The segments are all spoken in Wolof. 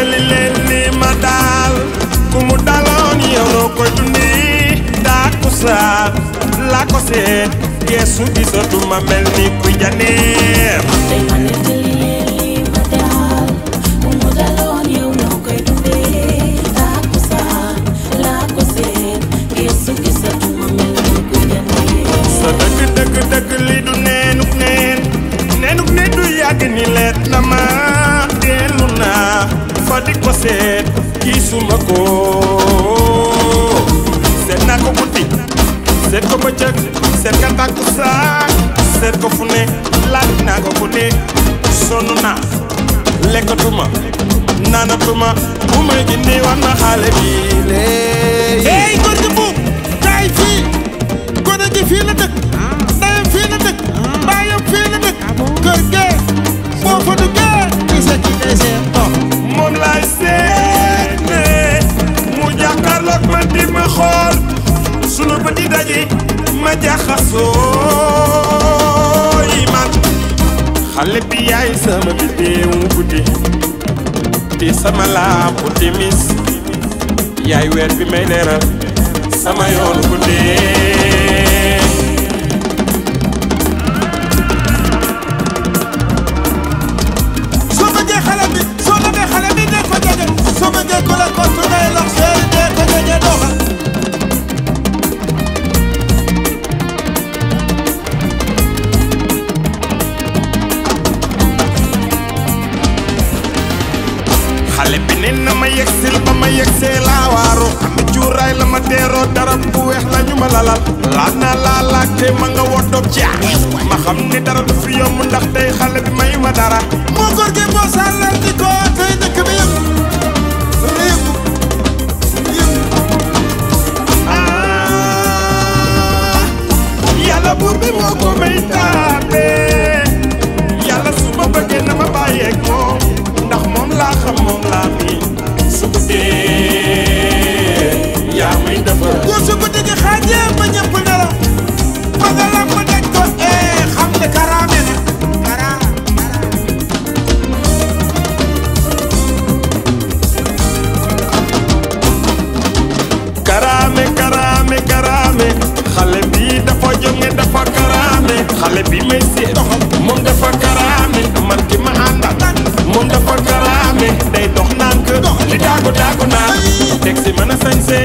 nettali leen li ma daal ku mu daloon yow noo koy dundi daaku saa laa ko seet geesu gisatuma mel ni kuy janeer tey ma nettali leen li ma daal ku mu daloon yow noo koy dundi daaku saa laa ko seet geesu gisatuma mel ni kuy janeer sa dëgg li du neenuk neen du yàgg ni leet na ma dellu naa fa di ko seet gisuma ko seet naa ko guddi seet ko bëccëg seet ka takkusaan seet ko fu ne laaj naa ko fu ne sonn naa lekkatuma naanatuma bu may gindi war na xale bi lee hey góor gi buub kaay fii gone gi fii la dëkk ndeyam fii la dëkk baayam fii la dëkk kër gee boo fa duggee gise ci ngay seet toog moom laay seene mu jàkkaarloog man di ma xool sunu bët di daje ma jaxasoo yi man xale bi yaay sama biddeewu guddi di sama laapu timis yaay weer bi may leeral sama yoonu guddi xale bi nen na ma yegsil ba ma yegsee laa waaru am cuuraay la ma teeroo dara bu weex la ñu ma lalal laaj naa laa laajte ma nga woddoog jaar ma xam ne dara du fi yomb ndax tey xale bi mayu ma dara moo góor gi moo sàllal di ko tey dëkk bi yëpp yàlla buur bi moo ko may taabee yàlla su ma bëggee na ma bàyyeeg moom ndax moom laa xam moom laa miin su ko dee yaa may defar góor su ko dégg xaajee ba ñëpp nelaw ba nga lam ma daj ko xam ne karaame na karaame xale bi dafa jonge dafa karaame xale bi may seet moom dafa karaame man ki ma àndal moom dafa karaame day dox nànk di daagu naa teg si mën a sañse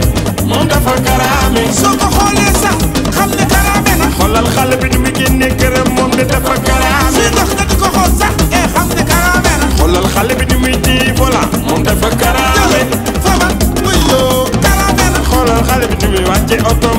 moom dafa karaame soo ko xoolee sax xam ne karaame na xoolal xale bi du mu génnee këram moom de dafa karaame si dox nga di ko xool sax xam ne karaame na xoolal xale bi du muy téye volant moom dafa karaame fabal muy yoo karaame na xoolal xale bi du muy wàcce oto